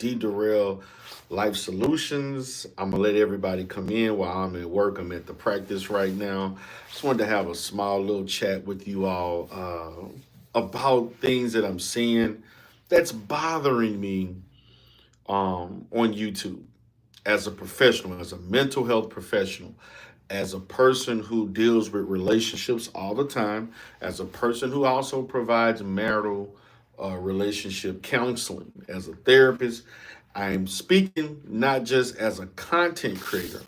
D. Durrell Life Solutions. I'm gonna let everybody come in while I'm at work. I'm at the practice right now. Just wanted to have a small little chat with you all about things that I'm seeing that's bothering me on YouTube as a professional, as a mental health professional, as a person who deals with relationships all the time, as a person who also provides marital relationship counseling, as a therapist. I'm speaking not just as a content creator,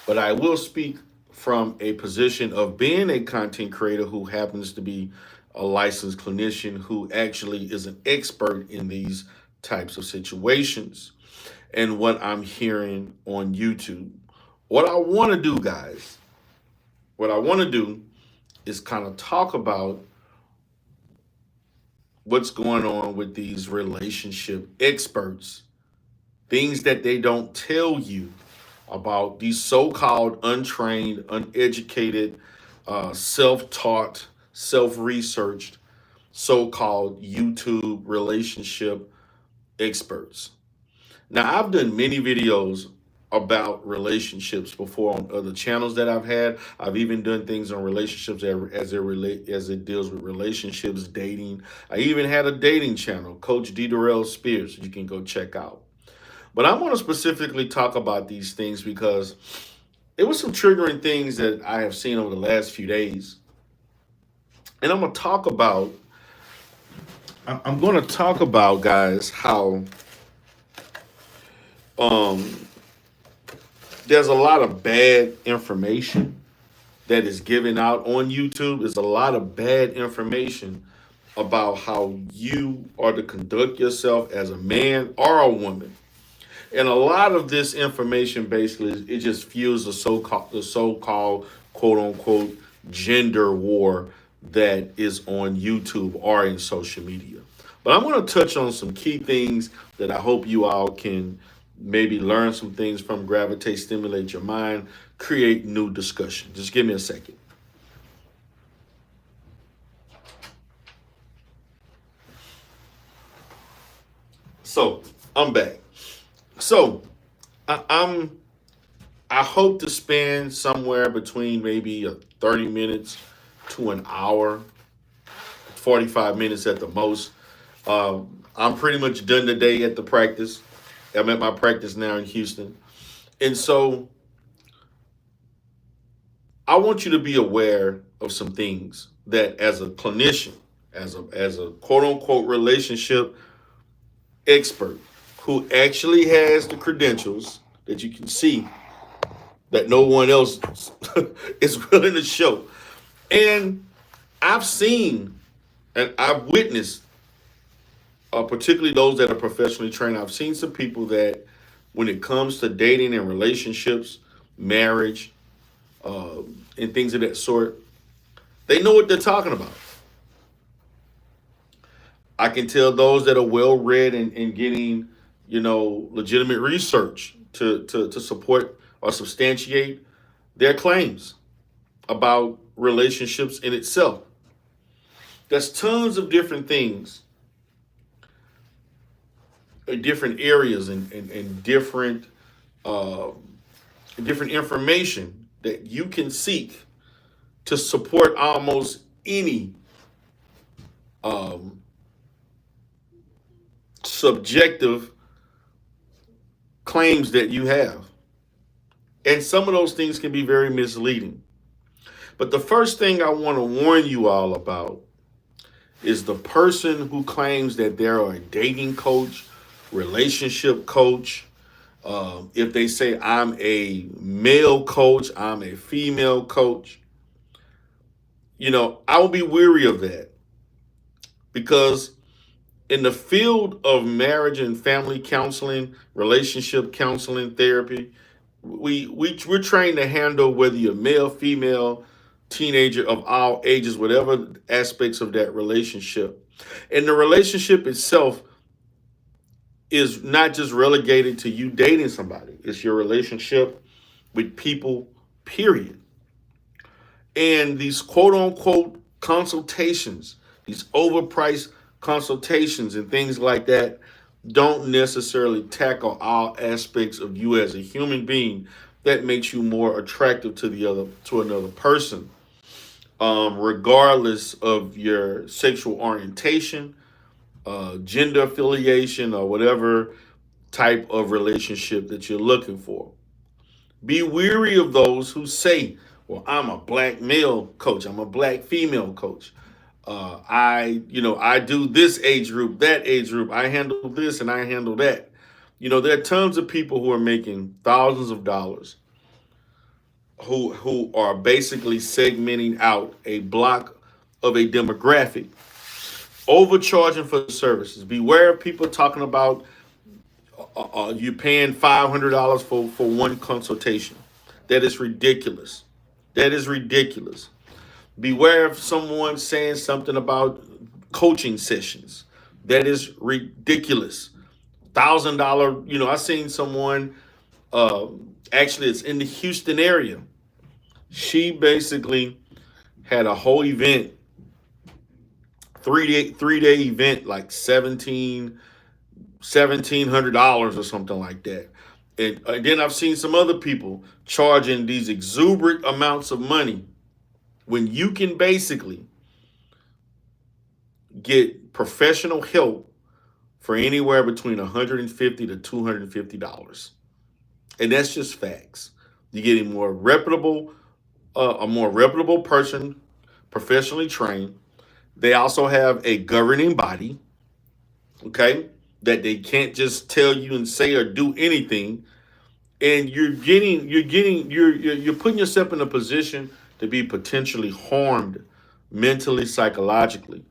but I will speak from a position of being a content creator who happens to be a licensed clinician who actually is an expert in these types of situations and what I'm hearing on YouTube. What I want to do, guys, what I want to do is kind of talk about what's going on with these relationship experts, things that they don't tell you about these so-called untrained, uneducated, self-taught, self-researched, so-called YouTube relationship experts. Now, I've done many videos about relationships before on other channels that I've had. I've even done things on relationships as it deals with relationships, dating. I even had a dating channel, Coach D. Durrell Spears. You can go check out. But I want to specifically talk about these things because it was some triggering things that I have seen over the last few days. And I'm going to talk about, guys, how um, there's a lot of bad information that is given out on YouTube. There's a lot of bad information about how you are to conduct yourself as a man or a woman. And a lot of this information basically it just fuels the so-called quote unquote gender war that is on YouTube or in social media. But I'm going to touch on some key things that I hope you all can maybe learn some things from, gravitate, stimulate your mind, create new discussion. Just give me a second. So I'm back. So I'm I hope to spend somewhere between maybe 30 minutes to an hour, 45 minutes at the most. I'm pretty much done today at the practice. I'm at my practice now in Houston. And so I want you to be aware of some things that as a clinician, as a quote unquote relationship expert who actually has the credentials that you can see that no one else is willing to show. And I've seen and I've witnessed, particularly those that are professionally trained, I've seen some people that when it comes to dating and relationships, marriage, and things of that sort, they know what they're talking about. I can tell those that are well read and getting, legitimate research to support or substantiate their claims about relationships in itself. There's tons of different things, different areas, and uh, different information that you can seek to support almost any um, subjective claims that you have. And some of those things can be very misleading. But the first thing I want to warn you all about is the person who claims that they're a dating coach, relationship coach. If they say, I'm a male coach, I'm a female coach, I will be weary of that because in the field of marriage and family counseling, relationship counseling, therapy, we're trained to handle whether you're male, female, teenager of all ages, whatever aspects of that relationship. And the relationship itself is not just relegated to you dating somebody. It's your relationship with people, period. And these quote unquote consultations, these overpriced consultations and things like that, don't necessarily tackle all aspects of you as a human being that makes you more attractive to another person, regardless of your sexual orientation, gender affiliation, or whatever type of relationship that you're looking for. Be weary of those who say, well, I'm a black male coach, I'm a black female coach. I do this age group, that age group, I handle this and I handle that. There are tons of people who are making thousands of dollars who are basically segmenting out a block of a demographic, overcharging for services. Beware of people talking about you paying $500 for one consultation. That is ridiculous. That is ridiculous. Beware of someone saying something about coaching sessions. That is ridiculous. $1,000. I seen someone. Actually, it's in the Houston area. She basically had a whole event, 3-day event, like $1,700 or something like that. And then I've seen some other people charging these exuberant amounts of money when you can basically get professional help for anywhere between $150 to $250. And that's just facts. You're getting a more reputable person, professionally trained. They also have a governing body, okay, that they can't just tell you and say or do anything. And you're putting yourself in a position to be potentially harmed mentally, psychologically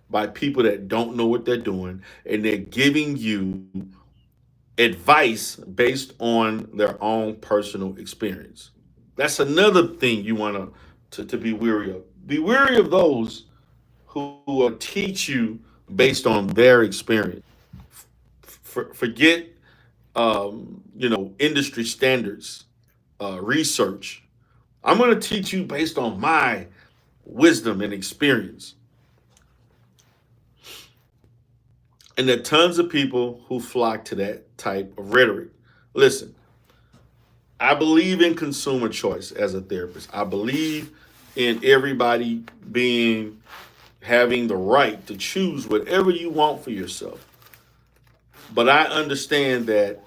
by people that don't know what they're doing, and they're giving you advice based on their own personal experience. That's another thing you want to be weary of. Be weary of those who will teach you based on their experience. Forget, industry standards, research. I'm going to teach you based on my wisdom and experience. And there are tons of people who flock to that type of rhetoric. Listen, I believe in consumer choice as a therapist. I believe in everybody having the right to choose whatever you want for yourself. But I understand that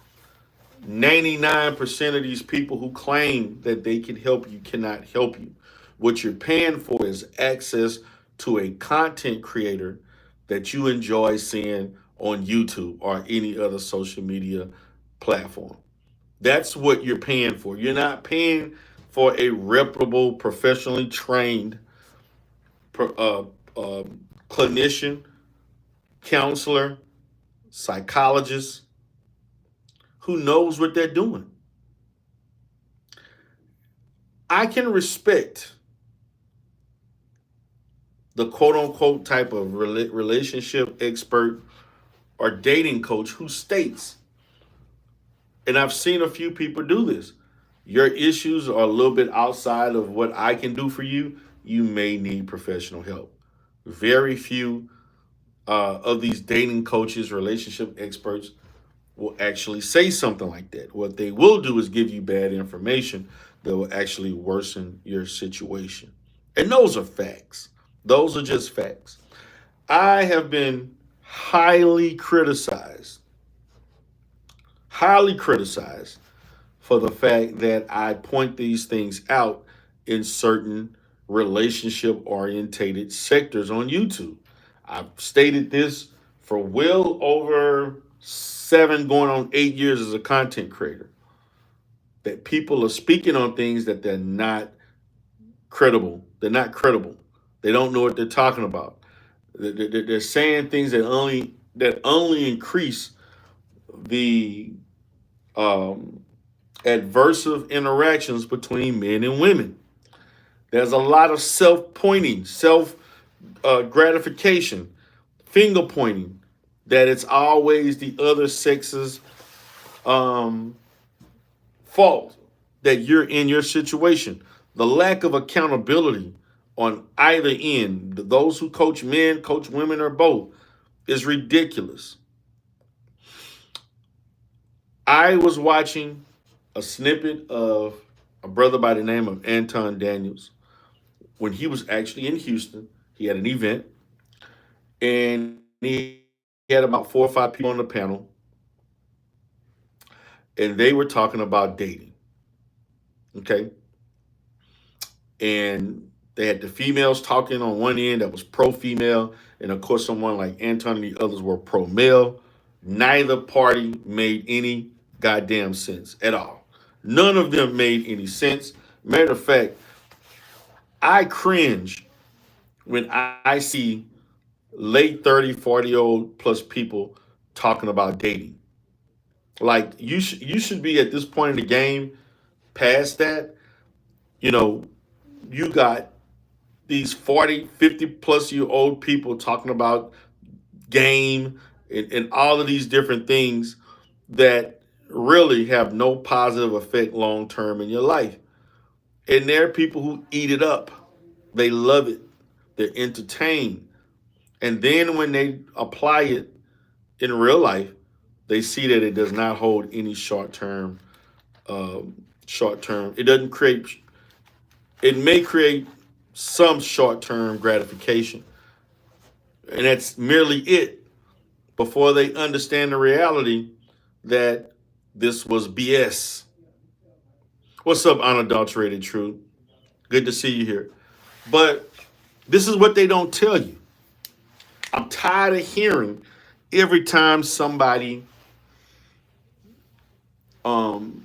99% of these people who claim that they can help you cannot help you. What you're paying for is access to a content creator that you enjoy seeing on YouTube or any other social media platform. That's what you're paying for. You're not paying for a reputable, professionally trained clinician, counselor, psychologist who knows what they're doing. I can respect the quote unquote type of relationship expert or dating coach who states, and I've seen a few people do this, your issues are a little bit outside of what I can do for you. You may need professional help. Very few of these dating coaches, relationship experts will actually say something like that. What they will do is give you bad information that will actually worsen your situation. And those are facts. Those are just facts. I have been highly criticized for the fact that I point these things out in certain relationship orientated sectors on YouTube. I've stated this for well over 7 going on 8 years as a content creator, that people are speaking on things that they're not credible. They're not credible. They don't know what they're talking about. They're saying things that only increase the adversive interactions between men and women. There's a lot of self-pointing, self gratification, finger pointing, that it's always the other sex's fault that you're in your situation. The lack of accountability on either end, those who coach men, coach women, or both, is ridiculous. I was watching a snippet of a brother by the name of Anton Daniels when he was actually in Houston. He had an event and he had about 4 or 5 people on the panel, and they were talking about dating. Okay. And they had the females talking on one end that was pro female, and of course, someone like Anton and the others were pro male. Neither party made any goddamn sense at all. None of them made any sense. Matter of fact, I cringe when I see late 30, 40-year-old plus people talking about dating. Like you should be at this point in the game past that. You know, you got these 40, 50 plus year old people talking about game and all of these different things that really have no positive effect long term in your life. And there are people who eat it up. They love it. They're entertained. And then when they apply it in real life, they see that it does not hold any short term. Short term. It doesn't create. It may create some short term gratification, and that's merely it. Before they understand the reality that this was BS. What's up, unadulterated truth? Good to see you here. But this is what they don't tell you. I'm tired of hearing every time somebody um,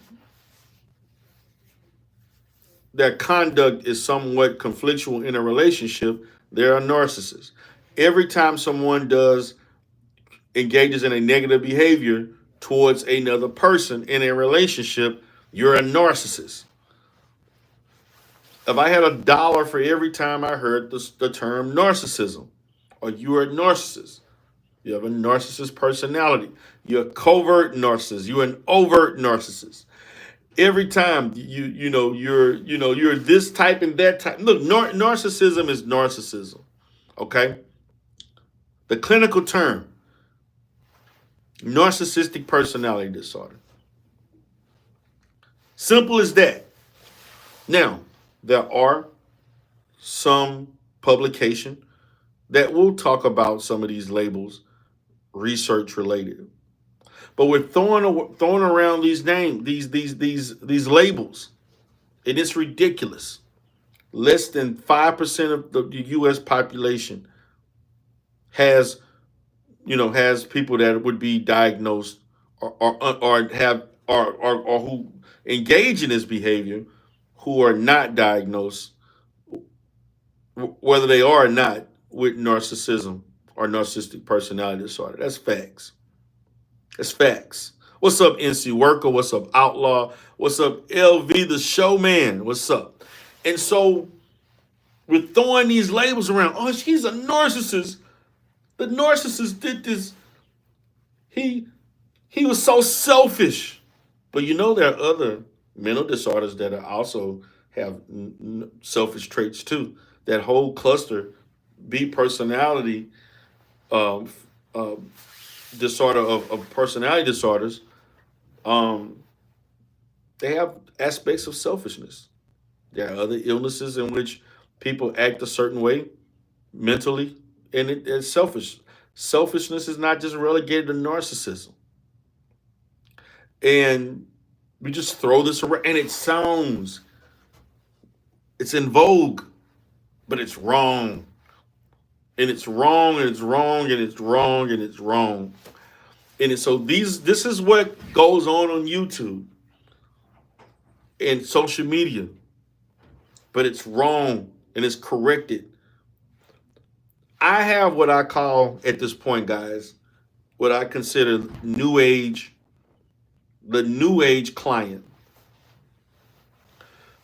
their conduct is somewhat conflictual in a relationship, they're a narcissist. Every time someone engages in a negative behavior towards another person in a relationship, you're a narcissist. If I had $1 for every time I heard the term narcissism, or you're a narcissist, you have a narcissist personality, you're a covert narcissist, you're an overt narcissist. Every time you're this type and that type. Look, narcissism is narcissism. Okay, the clinical term, narcissistic personality disorder. Simple as that. Now, there are some publication that will talk about some of these labels, research related. But we're throwing around these names, these labels, and it's ridiculous. Less than 5% of the U.S. population has people that would be diagnosed or have or who engage in this behavior who are not diagnosed, whether they are or not, with narcissism or narcissistic personality disorder. That's facts. That's facts. What's up, NC Worker? What's up, Outlaw? What's up, LV the Showman? What's up? And so we're throwing these labels around. Oh, she's a narcissist. The narcissist did this. He was so selfish. But there are other mental disorders that are also have selfish traits too. That whole cluster, B personality um, uh, disorder of personality disorders, they have aspects of selfishness. There are other illnesses in which people act a certain way mentally, and it's selfish. Selfishness is not just relegated to narcissism. And we just throw this around, and it's in vogue, but it's wrong. And it's wrong, and it's wrong, and it's wrong, and it's wrong. So this is what goes on YouTube and social media, but it's wrong and it's corrected. I have what I call at this point, guys, what I consider the new age client.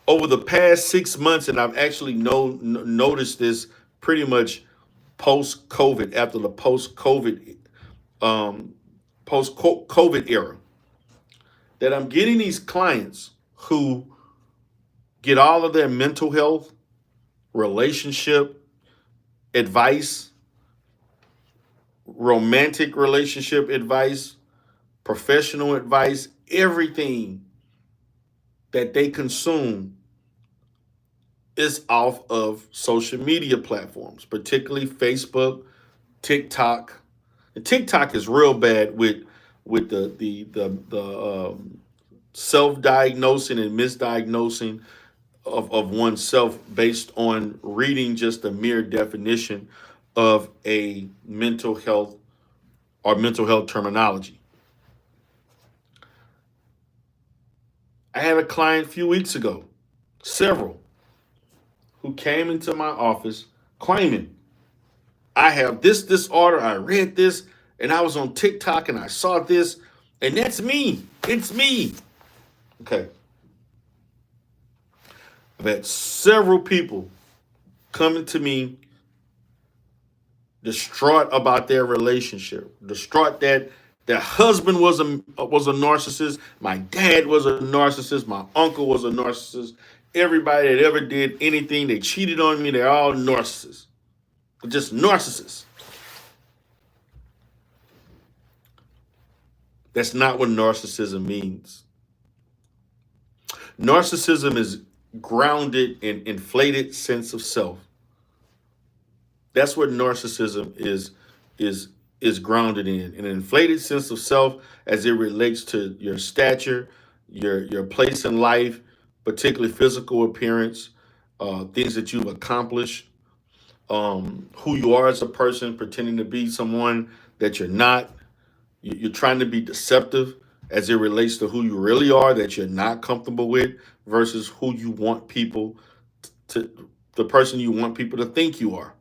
Over the past 6 months, and I've actually noticed this pretty much post-COVID, after the post-COVID era, that I'm getting these clients who get all of their mental health, relationship advice, romantic relationship advice, professional advice, everything that they consume is off of social media platforms, particularly Facebook, TikTok. And TikTok is real bad with the self-diagnosing and misdiagnosing of oneself based on reading just a mere definition of a mental health or mental health terminology. I had a client a few weeks ago, several, who came into my office claiming, I have this disorder, I read this, and I was on TikTok and I saw this, and that's me. It's me. Okay. I've had several people coming to me distraught about their relationship, distraught that their husband was a narcissist, my dad was a narcissist, my uncle was a narcissist. Everybody that ever did anything, they cheated on me, they're all narcissists. Just narcissists. That's not what narcissism means. Narcissism is grounded in inflated sense of self. That's what narcissism is is grounded in an inflated sense of self as it relates to your stature, your place in life, particularly physical appearance, things that you've accomplished, who you are as a person, pretending to be someone that you're not. You're trying to be deceptive as it relates to who you really are, that you're not comfortable with, versus who you want people the person you want people to think you are.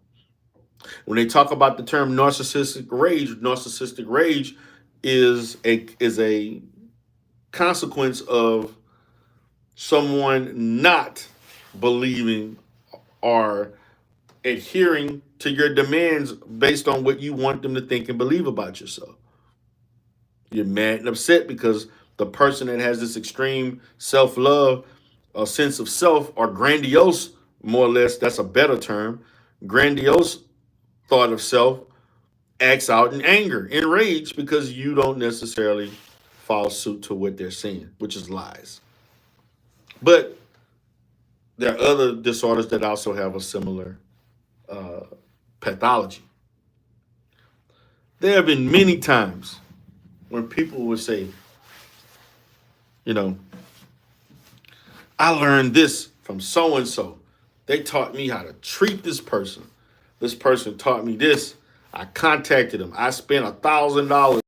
When they talk about the term narcissistic rage is a consequence of someone not believing or adhering to your demands based on what you want them to think and believe about yourself. You're mad and upset because the person that has this extreme self-love, a sense of self, or grandiose, more or less, that's a better term, grandiose thought of self, acts out in anger, in rage, because you don't necessarily follow suit to what they're saying, which is lies. But there are other disorders that also have a similar uh, pathology. There have been many times when people would say, you know, I learned this from so and so. They taught me how to treat this person. This person taught me this. I contacted them. I spent $1,000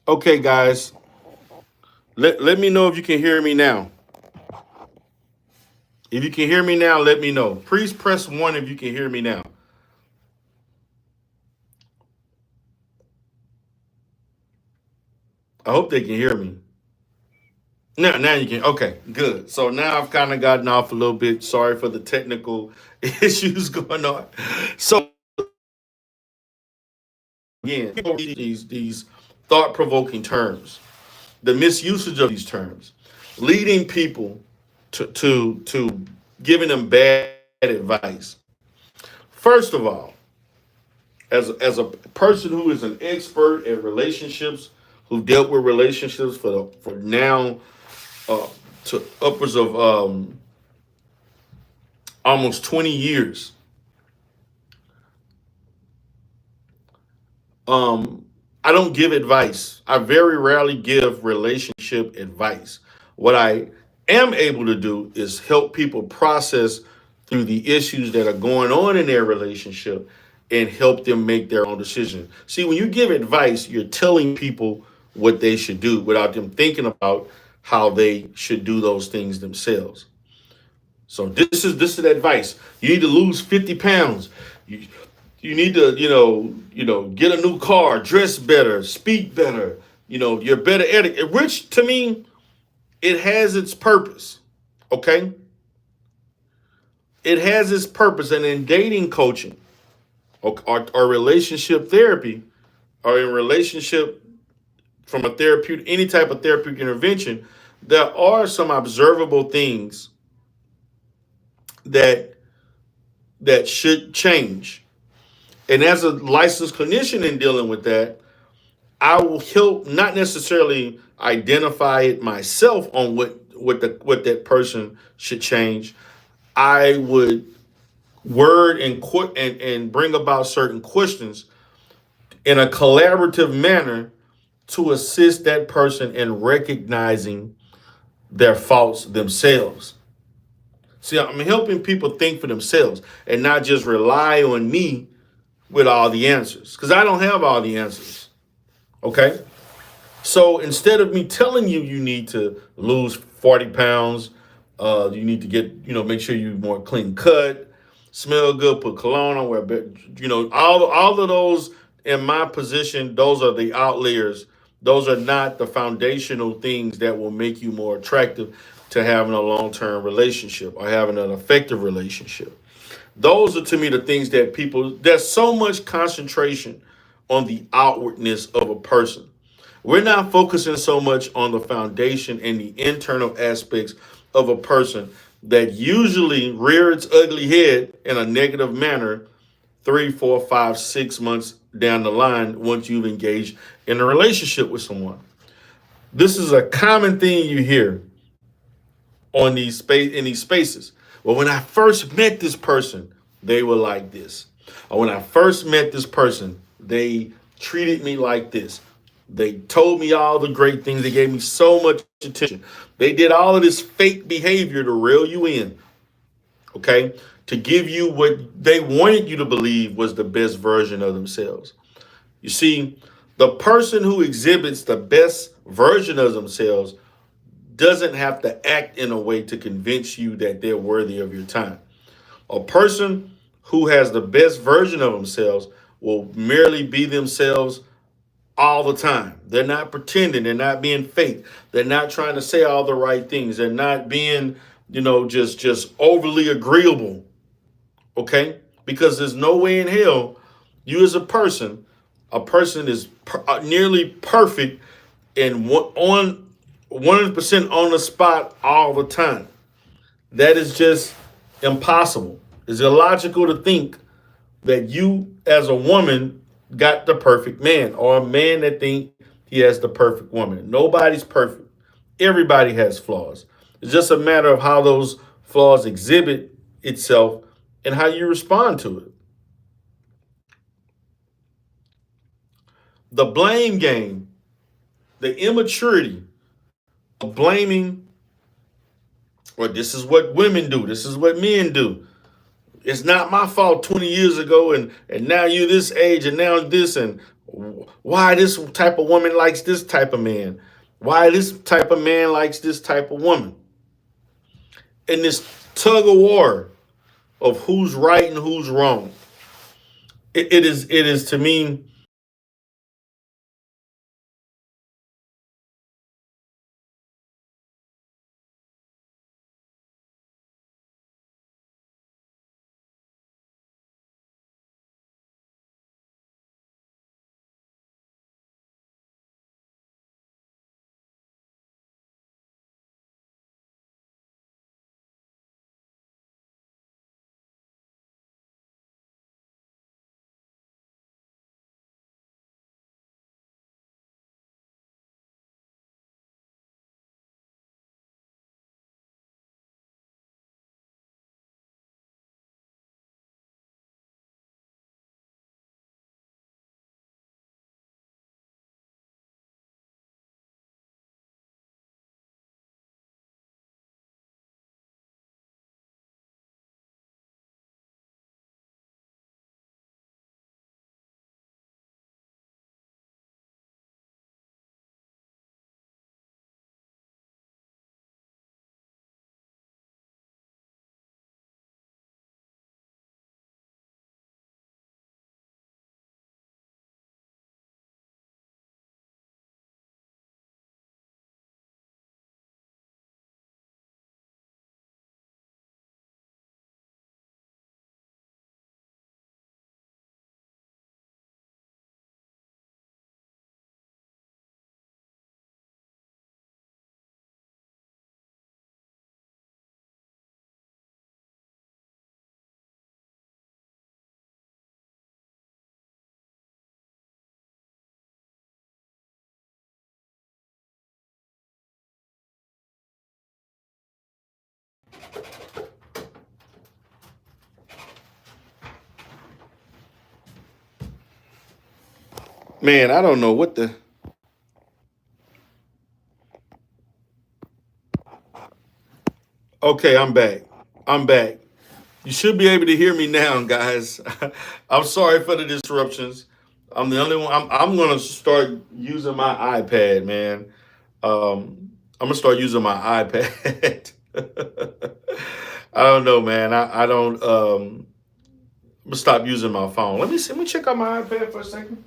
Okay, guys, let me know if you can hear me now. If you can hear me now, let me know. Please press one if you can hear me now. I hope they can hear me. Now you can. Okay, good. So now I've kind of gotten off a little bit. Sorry for the technical issues going on. So again, these thought provoking terms, the misusage of these terms, leading people to giving them bad advice. First of all, as a person who is an expert at relationships, who dealt with relationships for now uh, to upwards of almost 20 years, um, I don't give advice. I very rarely give relationship advice. What I am able to do is help people process through the issues that are going on in their relationship and help them make their own decision. See, when you give advice, you're telling people what they should do without them thinking about how they should do those things themselves. So this is advice. You need to lose 50 pounds. You, you need to, get a new car, dress better, speak better, you're better at it. Which to me, it has its purpose. Okay? It has its purpose. And in dating coaching or relationship therapy, or in relationship from a therapeutic, any type of therapeutic intervention, there are some observable things that should change. And as a licensed clinician in dealing with that, I will help not necessarily identify it myself on what that person should change. I would word and bring about certain questions in a collaborative manner to assist that person in recognizing their faults themselves. See, I'm helping people think for themselves and not just rely on me with all the answers, because I don't have all the answers. Okay? So instead of me telling you you need to lose 40 pounds, you need to get, make sure you're more clean cut, smell good, put cologne on, all of those in my position, those are the outliers. Those are not the foundational things that will make you more attractive to having a long-term relationship or having an effective relationship. Those are to me the things that there's so much concentration on the outwardness of a person. We're not focusing so much on the foundation and the internal aspects of a person that usually rear its ugly head in a negative manner 3, 4, 5, 6 months down the line once you've engaged in a relationship with someone. This is a common thing you hear on these spaces. Well, when I first met this person, they were like this. Or when I first met this person, they treated me like this. They told me all the great things. They gave me so much attention. They did all of this fake behavior to reel you in, okay? To give you what they wanted you to believe was the best version of themselves. You see, the person who exhibits the best version of themselves doesn't have to act in a way to convince you that they're worthy of your time. A person who has the best version of themselves will merely be themselves all the time. They're not pretending. They're not being fake. They're not trying to say all the right things. They're not being, just overly agreeable. Okay? Because there's no way in hell you as a person is nearly perfect and on 100% on the spot all the time. That is just impossible. It's illogical to think that you as a woman got the perfect man, or a man that think he has the perfect woman. Nobody's perfect. Everybody has flaws. It's just a matter of how those flaws exhibit itself and how you respond to it. The blame game, the immaturity of blaming, or this is what women do, this is what men do. It's not my fault 20 years ago, and now you're this age, and now this, and Why this type of woman likes this type of man? Why this type of man likes this type of woman? And this tug of war of who's right and who's wrong. It is to me. Man, I don't know what the. Okay, I'm back. I'm back. You should be able to hear me now, guys. I'm sorry for the disruptions. I'm the only one. I'm gonna start using my iPad, man. I'm gonna start using my iPad. I don't know, man. I don't. I'm gonna stop using my phone. Let me see. Let me check out my iPad for a second.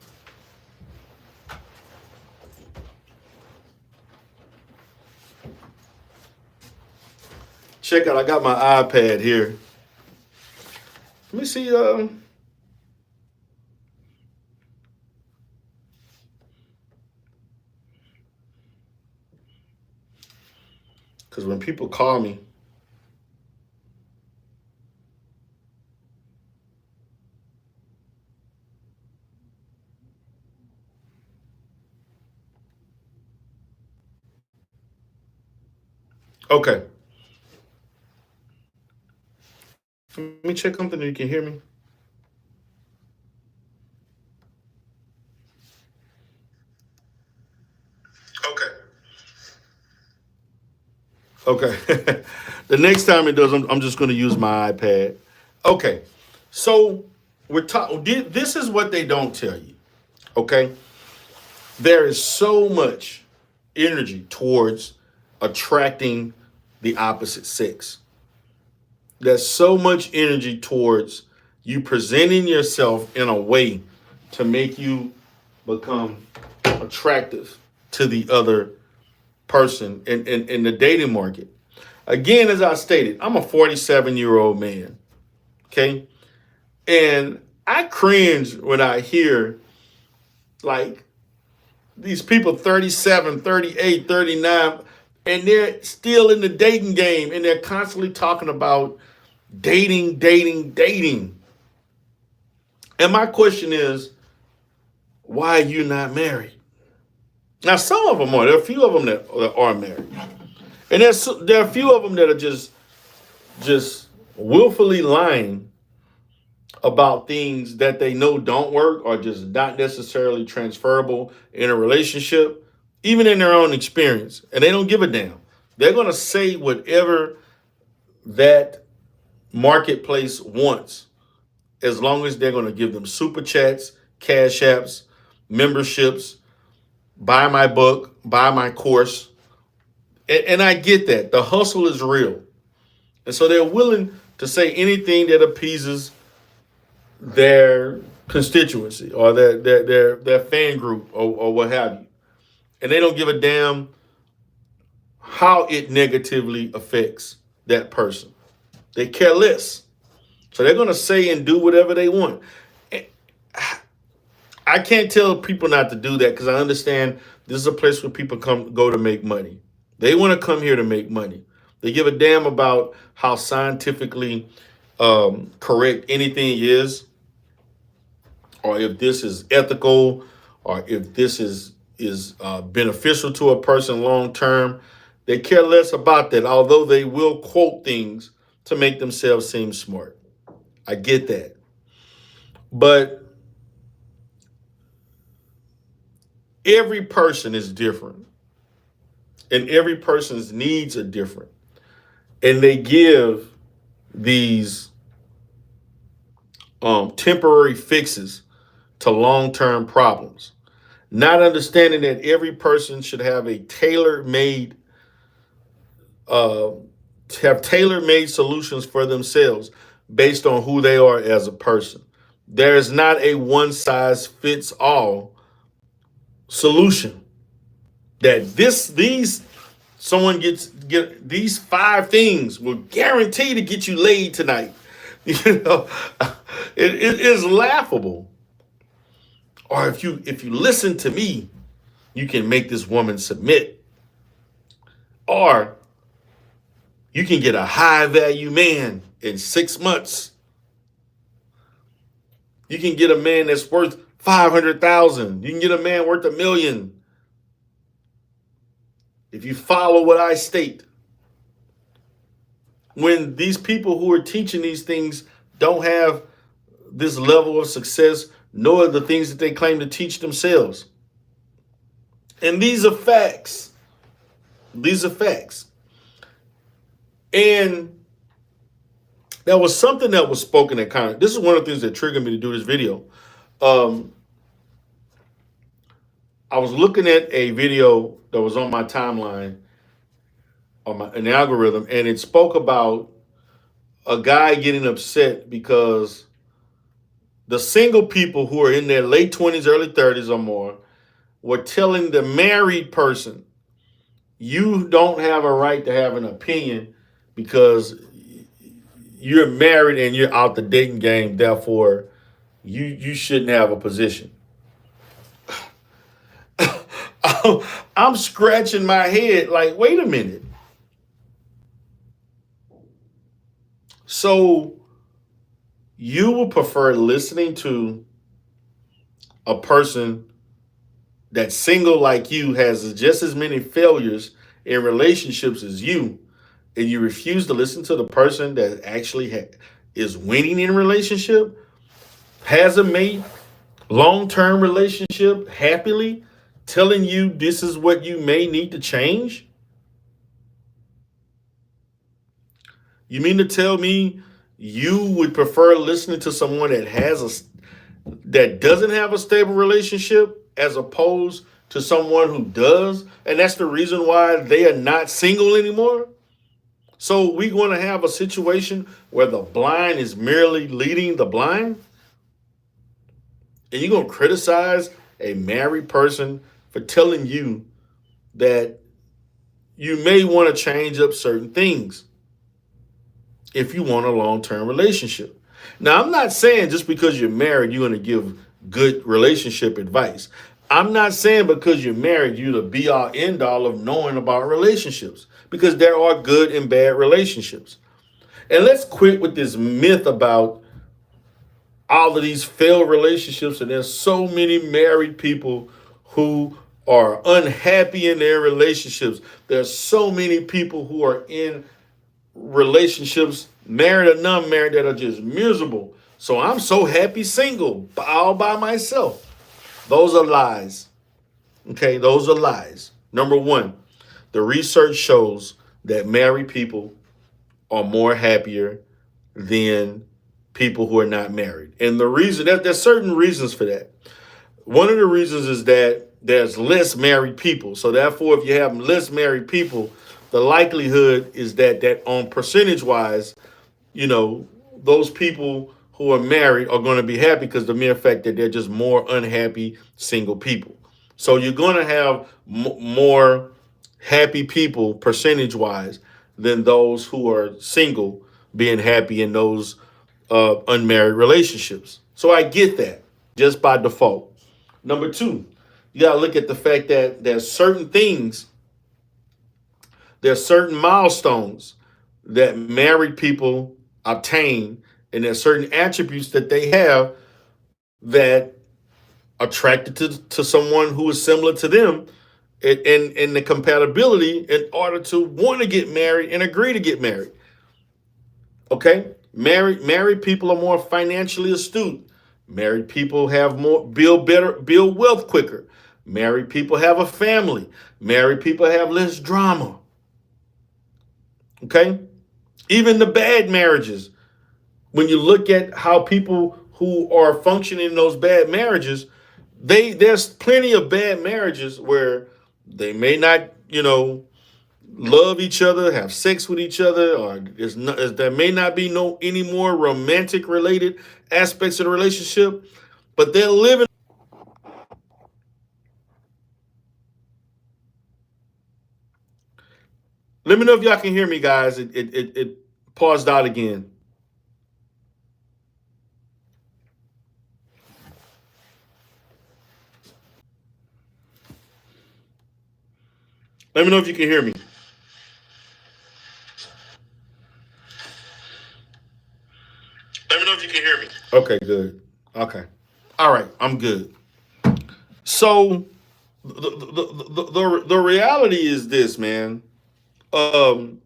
Check out. I got my iPad here. Let me see. Because when people call me, okay. Let me check something. You can hear me. Okay. The next time it does, I'm just going to use my iPad. Okay. So we're talking. This is what they don't tell you. Okay. There is so much energy towards attracting the opposite sex. There's so much energy towards you presenting yourself in a way to make you become attractive to the other person in the dating market. Again, as I stated, I'm a 47-year-old man. Okay. And I cringe when I hear like these people 37, 38, 39, and they're still in the dating game and they're constantly talking about dating, dating, dating. And my question is, why are you not married? Now, some of them are. There are a few of them that are married. And there are a few of them that are just willfully lying about things that they know don't work or just not necessarily transferable in a relationship, even in their own experience. And they don't give a damn. They're going to say whatever that marketplace wants as long as they're going to give them super chats, cash apps, memberships, buy my book, buy my course. And I get that. The hustle is real. And so they're willing to say anything that appeases their constituency or their fan group or what have you. And they don't give a damn how it negatively affects that person. They care less. So they're going to say and do whatever they want. I can't tell people not to do that because I understand this is a place where people go to make money. They want to come here to make money. They give a damn about how scientifically correct anything is, or if this is ethical, or if this is beneficial to a person long term. They care less about that, although they will quote things to make themselves seem smart. I get that. But every person is different, and every person's needs are different. And they give these temporary fixes to long-term problems, not understanding that every person should have a tailor-made solutions for themselves based on who they are as a person. There is not a one-size-fits-all solution that someone get these 5 things will guarantee to get you laid tonight. You know, it is laughable. Or if you listen to me, you can make this woman submit. Or you can get a high value man in 6 months. You can get a man that's worth 500,000. You can get a man worth $1 million. If you follow what I state. When these people who are teaching these things don't have this level of success, nor the things that they claim to teach themselves. And these are facts. These are facts. And there was something that was spoken at kind of, this is one of the things that triggered me to do this video. I was looking at a video that was on my timeline, on an algorithm, and it spoke about a guy getting upset because the single people who are in their late 20s, early 30s or more were telling the married person, you don't have a right to have an opinion because you're married and you're out the dating game. Therefore, you shouldn't have a position. I'm scratching my head like, wait a minute. So you would prefer listening to a person that's single like you, has just as many failures in relationships as you, and you refuse to listen to the person that actually is winning in a relationship, has a mate, long-term relationship, happily, telling you this is what you may need to change? You mean to tell me you would prefer listening to someone that doesn't have a stable relationship as opposed to someone who does? And that's the reason why they are not single anymore? So we're going to have a situation where the blind is merely leading the blind? And you're going to criticize a married person for telling you that you may want to change up certain things if you want a long-term relationship. Now, I'm not saying just because you're married, you're going to give good relationship advice. I'm not saying because you're married, you're the be-all, end-all of knowing about relationships, because there are good and bad relationships. And let's quit with this myth about all of these failed relationships, and there's so many married people who are unhappy in their relationships. There's so many people who are in relationships, married or non-married, that are just miserable. So I'm so happy single, all by myself. Those are lies. Okay, those are lies. Number one, the research shows that married people are more happier than people who are not married. And the reason, there's certain reasons for that. one of the reasons is that there's less married people. So therefore, if you have less married people, the likelihood is that on percentage wise, you know, those people who are married are going to be happy because the mere fact that they're just more unhappy single people. So you're going to have more happy people percentage wise than those who are single being happy in those unmarried relationships. So I get that just by default. Number two, you got to look at the fact that there's certain milestones that married people obtain, and there's certain attributes that they have that attracted to someone who is similar to them, and the compatibility in order to want to get married and agree to get married. Okay? Married people are more financially astute. Married people have more build wealth quicker. Married people have a family. Married people have less drama. Okay? Even the bad marriages, when you look at how people who are functioning in those bad marriages, there's plenty of bad marriages where they may not, love each other, have sex with each other, or there may not be no any more romantic related aspects of the relationship, but they're living. Let me know if y'all can hear me, guys. It paused out again. Let me know if you can hear me. Let me know if you can hear me. Okay, good. Okay. All right, I'm good. So the reality is this, man. Um,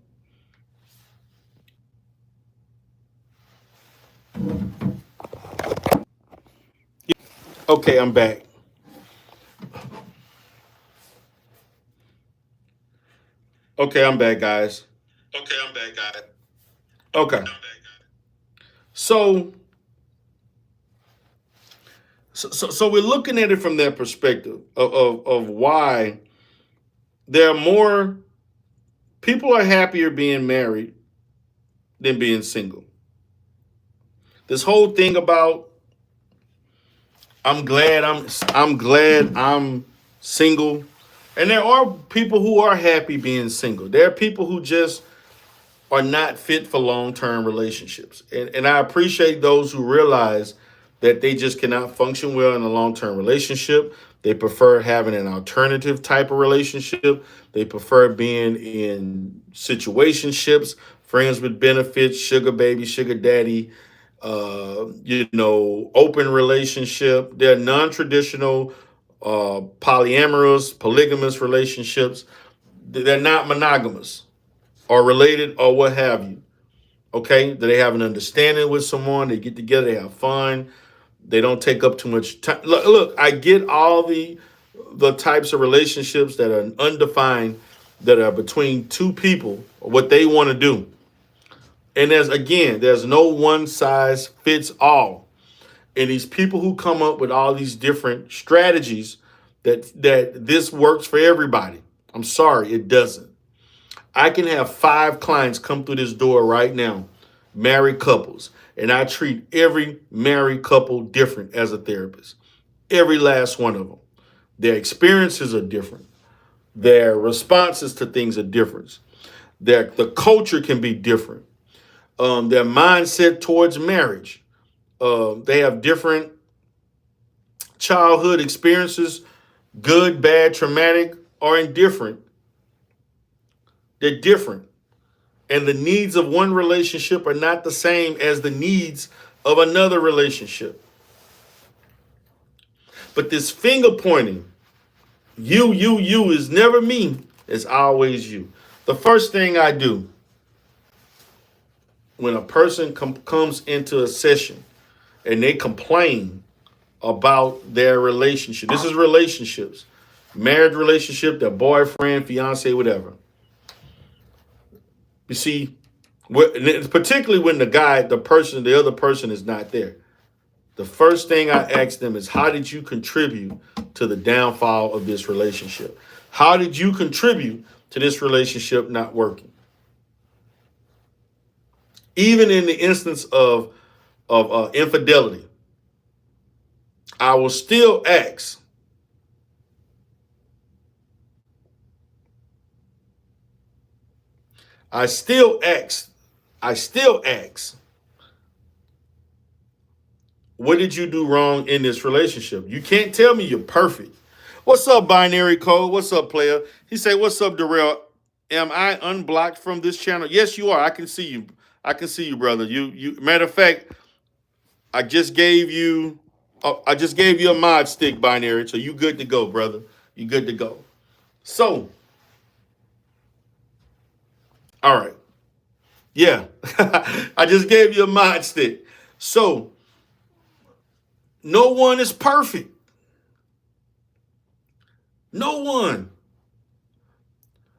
okay, I'm back. Okay, I'm back, guys. Okay, I'm back, guys. Okay. So, so we're looking at it from that perspective of why there are more people are happier being married than being single. This whole thing about I'm glad I'm single, and there are people who are happy being single. There are people who just are not fit for long-term relationships. And I appreciate those who realize that they just cannot function well in a long-term relationship. They prefer having an alternative type of relationship. They prefer being in situationships, friends with benefits, sugar baby, sugar daddy, open relationship. They're non-traditional, polyamorous, polygamous relationships. They're not monogamous or related or what have you. Okay, do they have an understanding with someone? They get together, they have fun. They don't take up too much time. Look, I get all the types of relationships that are undefined, that are between two people, what they want to do. And there's no one size fits all. And these people who come up with all these different strategies that this works for everybody. I'm sorry, it doesn't. I can have 5 clients come through this door right now, married couples, and I treat every married couple different as a therapist. Every last one of them. Their experiences are different. Their responses to things are different. The culture can be different. Their mindset towards marriage. They have different childhood experiences, good, bad, traumatic, or indifferent. They're different. And the needs of one relationship are not the same as the needs of another relationship. But this finger pointing, you is never me, it's always you. The first thing I do when a person comes into a session and they complain about their relationship, this is relationships, marriage relationship, their boyfriend, fiance, whatever. You see, particularly when the other person is not there. the first thing I ask them is, how did you contribute to the downfall of this relationship? How did you contribute to this relationship not working? Even in the instance of infidelity, I will still ask, I still ask, I still ask, what did you do wrong in this relationship? You can't tell me you're perfect. What's up, Binary Code? What's up, player? He say, what's up, Darrell? Am I unblocked from this channel? Yes, you are. I can see you. I can see you, brother. You. Matter of fact, I just gave you. I just gave you a mod stick, Binary. So you good to go, brother. You good to go. So, all right. Yeah, I just gave you a mod stick. So, no one is perfect. No one.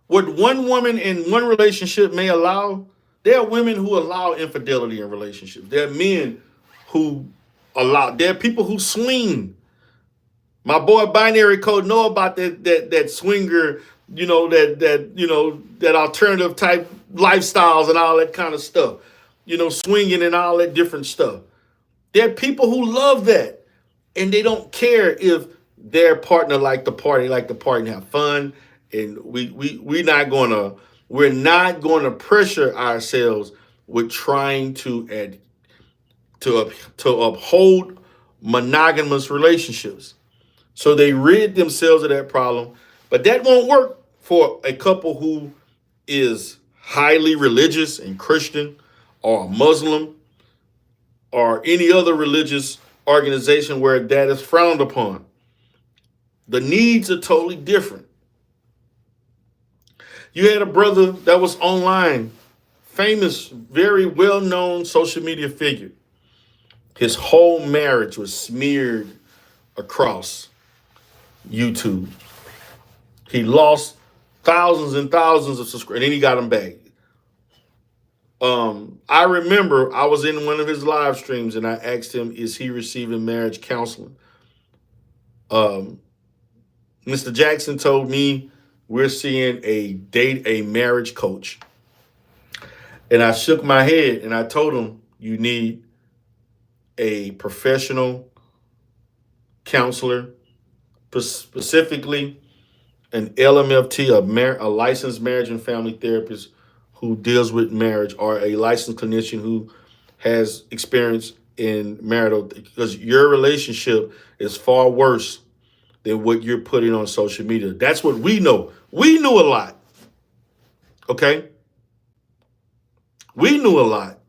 What one woman in one relationship may allow, there are women who allow infidelity in relationships. There are men who allow, there are people who swing. My boy Binary Code know about that swinger, that alternative type lifestyles and all that kind of stuff. Swinging and all that different stuff. There are people who love that, and they don't care if their partner like the party, and have fun. And we're not gonna pressure ourselves with trying to uphold monogamous relationships. So they rid themselves of that problem, but that won't work for a couple who is highly religious and Christian, or Muslim, or any other religious organization where that is frowned upon. The needs are totally different. You had a brother that was online, famous, very well-known social media figure. His whole marriage was smeared across YouTube. He lost thousands and thousands of subscribers, and then he got them back. I remember I was in one of his live streams and I asked him, is he receiving marriage counseling? Mr. Jackson told me, we're seeing a marriage coach. And I shook my head and I told him, you need a professional counselor, specifically an LMFT, a licensed marriage and family therapist who deals with marriage, or a licensed clinician who has experience in marital, because your relationship is far worse than what you're putting on social media. That's what we know. We knew a lot. Okay? We knew a lot.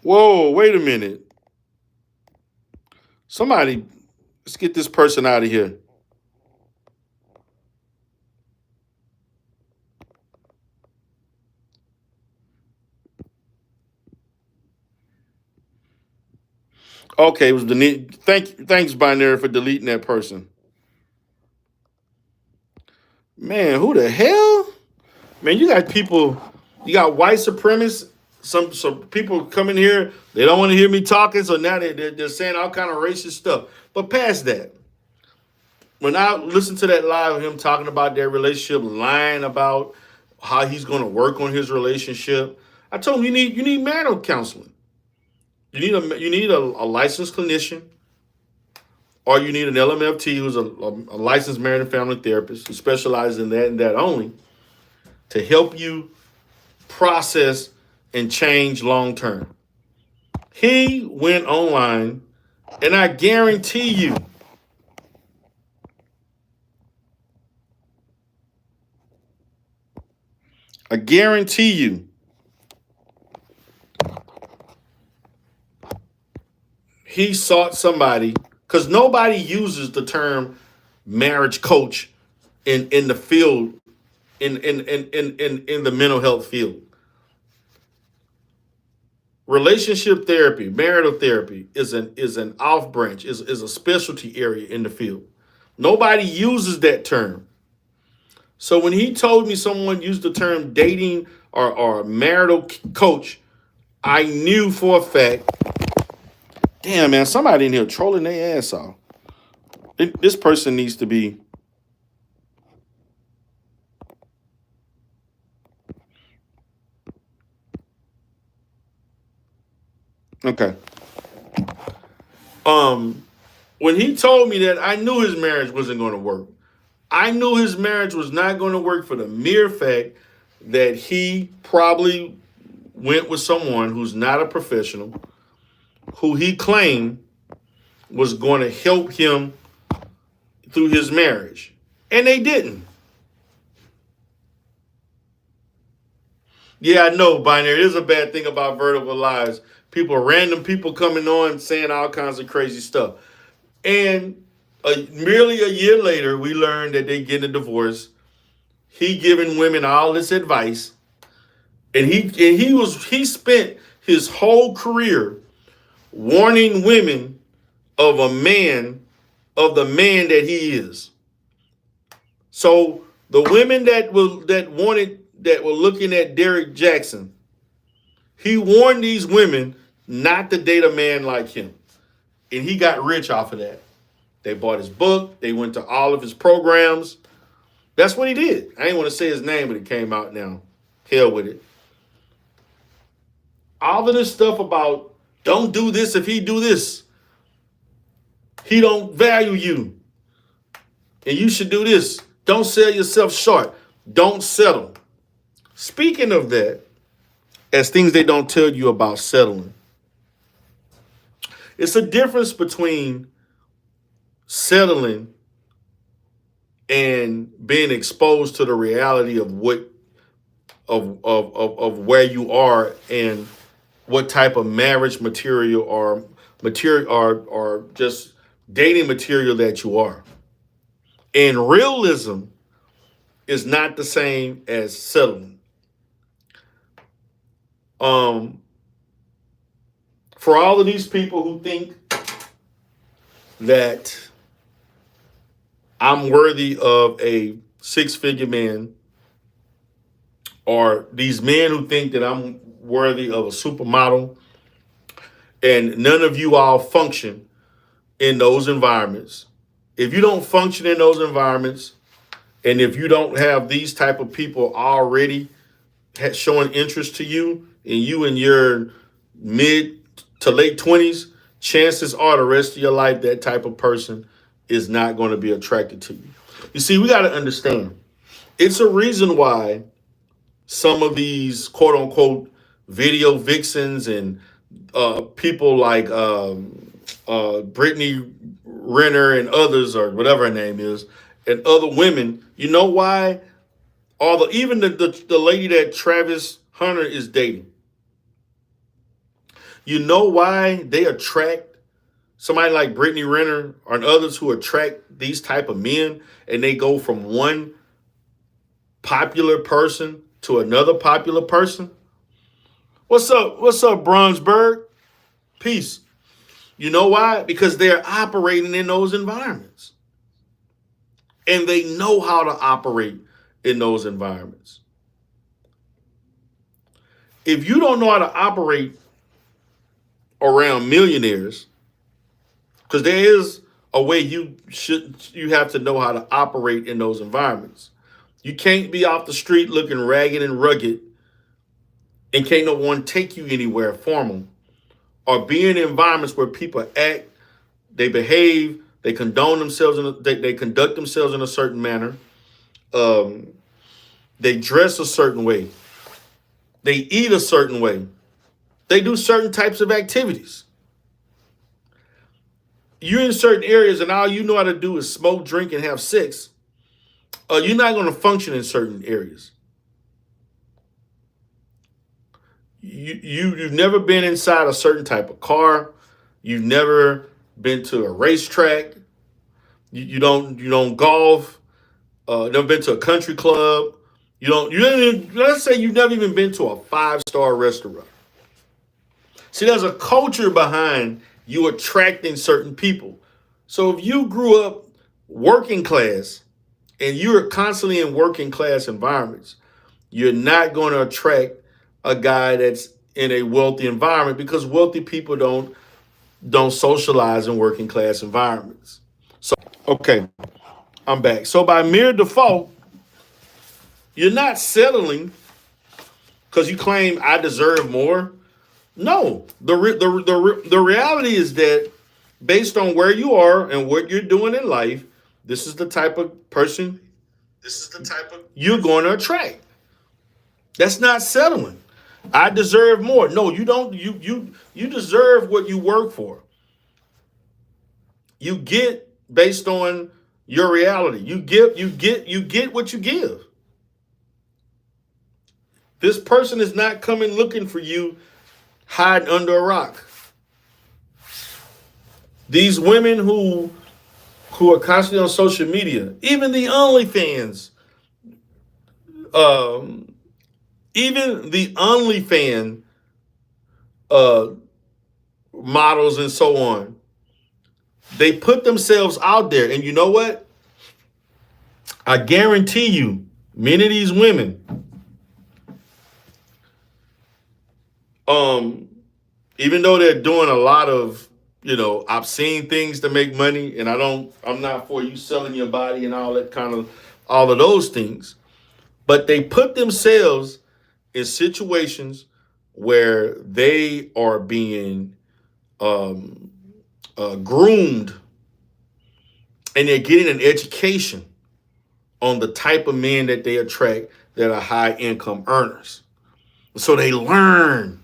Whoa, wait a minute. Somebody, let's get this person out of here. Okay, it was thanks, Binary, for deleting that person. Man, who the hell? Man, you got people, you got white supremacists. Some people come in here, they don't want to hear me talking, so now they're saying all kind of racist stuff. But past that, when I listened to that live of him talking about their relationship, lying about how he's going to work on his relationship, I told him you need marital counseling. You need a licensed clinician, or you need an LMFT who's a licensed marriage and family therapist who specializes in that and that only, to help you process and change long term. He went online, and I guarantee you, he sought somebody, because nobody uses the term marriage coach in the field, in the mental health field. Relationship therapy, marital therapy is an off branch, is a specialty area in the field. Nobody uses that term. So when he told me someone used the term dating or marital coach, I knew for a fact, damn man, somebody in here trolling their ass off. This person needs to be. Okay. When he told me that, I knew his marriage wasn't going to work. I knew his marriage was not going to work for the mere fact that he probably went with someone who's not a professional, who he claimed was going to help him through his marriage. And they didn't. Yeah, I know, Binary. It is a bad thing about vertical lives. Random people coming on saying all kinds of crazy stuff. And merely a year later, we learned that they getting a divorce. He giving women all this advice, and he spent his whole career warning women of of the man that he is. So the women that were looking at Derek Jackson, he warned these women not to date a man like him, and he got rich off of that. They bought his book. They went to all of his programs. That's what he did. I ain't want to say his name, but it came out now. Hell with it. All of this stuff about don't do this if he do this. He don't value you. And you should do this. Don't sell yourself short. Don't settle. Speaking of that, as things they don't tell you about settling, it's a difference between settling and being exposed to the reality of where you are and what type of marriage material or just dating material that you are. And realism is not the same as settling. For all of these people who think that I'm worthy of a six-figure man, or these men who think that I'm worthy of a supermodel, and none of you all function in those environments. If you don't function in those environments, and if you don't have these type of people already showing interest to you, and you in your mid to late 20s, chances are the rest of your life that type of person is not going to be attracted to you. You see, we got to understand, it's a reason why some of these quote unquote video vixens and people like Brittany Renner and others, or whatever her name is, and other women, you know why? Even the lady that Travis Hunter is dating, you know why they attract somebody like Brittany Renner or others who attract these type of men, and they go from one popular person to another popular person? What's up? What's up, Brownsburg? Peace. You know why? Because they're operating in those environments. And they know how to operate in those environments. If you don't know how to operate around millionaires, because there is a way you have to know how to operate in those environments. You can't be off the street looking ragged and rugged and can't no one take you anywhere formal, or be in environments where people act, they behave, they condone themselves, they conduct themselves in a certain manner. They dress a certain way. They eat a certain way. They do certain types of activities. You're in certain areas and all you know how to do is smoke, drink, and have sex. You're not going to function in certain areas. You've never been inside a certain type of car. You've never been to a racetrack. You don't golf. Never been to a country club. Let's say you've never even been to a 5-star restaurant. See, there's a culture behind you attracting certain people. So if you grew up working class and you're constantly in working class environments, you're not going to attract a guy that's in a wealthy environment because wealthy people don't socialize in working class environments. So okay, I'm back. So by mere default, you're not settling because you claim I deserve more. No, the reality is that based on where you are and what you're doing in life, this is the type of person you're going to attract. That's not settling. I deserve more. No, you don't. You deserve what you work for. You get based on your reality. You get what you give. This person is not coming looking for you hiding under a rock. These women who are constantly on social media, even the OnlyFans, um, even the OnlyFan uh, models and so on, they put themselves out there, and you know what? I guarantee you, many of these women, um, even though they're doing a lot of, obscene things to make money, and I'm not for you selling your body and all of those things, but they put themselves in situations where they are being um, groomed and they're getting an education on the type of men that they attract that are high income earners. So they learn,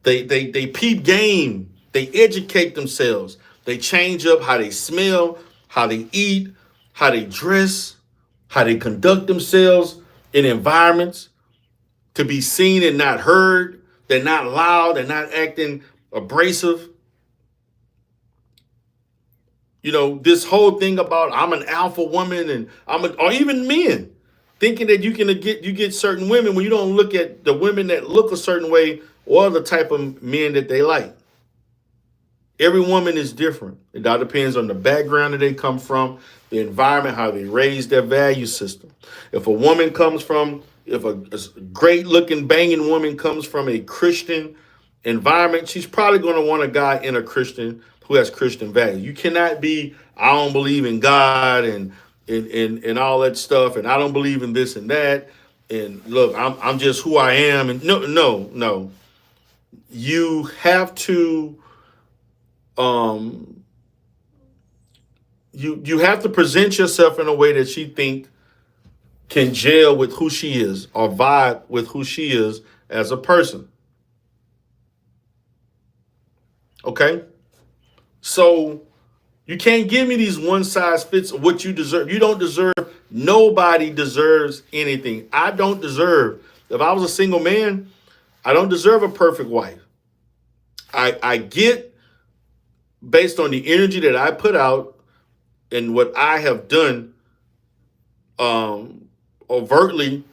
they peep game, they educate themselves, they change up how they smell, how they eat, how they dress, how they conduct themselves in environments to be seen and not heard. They're not loud, they're not acting abrasive. This whole thing about I'm an alpha woman and or even men thinking that you get certain women when you don't look at the women that look a certain way or the type of men that they like. Every woman is different. It all depends on the background that they come from, the environment, how they raise their value system. If a great looking banging woman comes from a Christian environment, she's probably going to want a guy in a Christian who has Christian values. You cannot be, I don't believe in God and all that stuff, and I don't believe in this and that. And look, I'm just who I am. And no. You have to you have to present yourself in a way that she think can gel with who she is or vibe with who she is as a person. Okay? So you can't give me these one size fits what you deserve. You don't deserve, nobody deserves anything. I don't deserve, if I was a single man, I don't deserve a perfect wife. I get based on the energy that I put out and what I have done overtly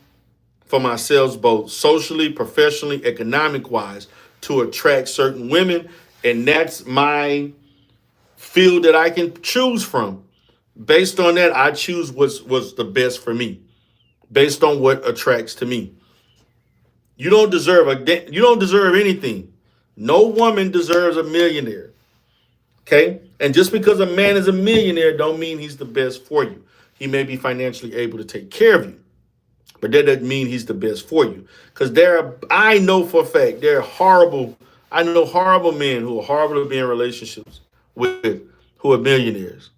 for myself, both socially, professionally, economic wise, to attract certain women. And that's my field that I can choose from. Based on that, I choose what's the best for me, based on what attracts to me. You don't deserve anything. No woman deserves a millionaire. Okay? And just because a man is a millionaire don't mean he's the best for you. He may be financially able to take care of you, but that doesn't mean he's the best for you. Because I know for a fact, I know horrible men who are horrible to be in relationships with, who are millionaires.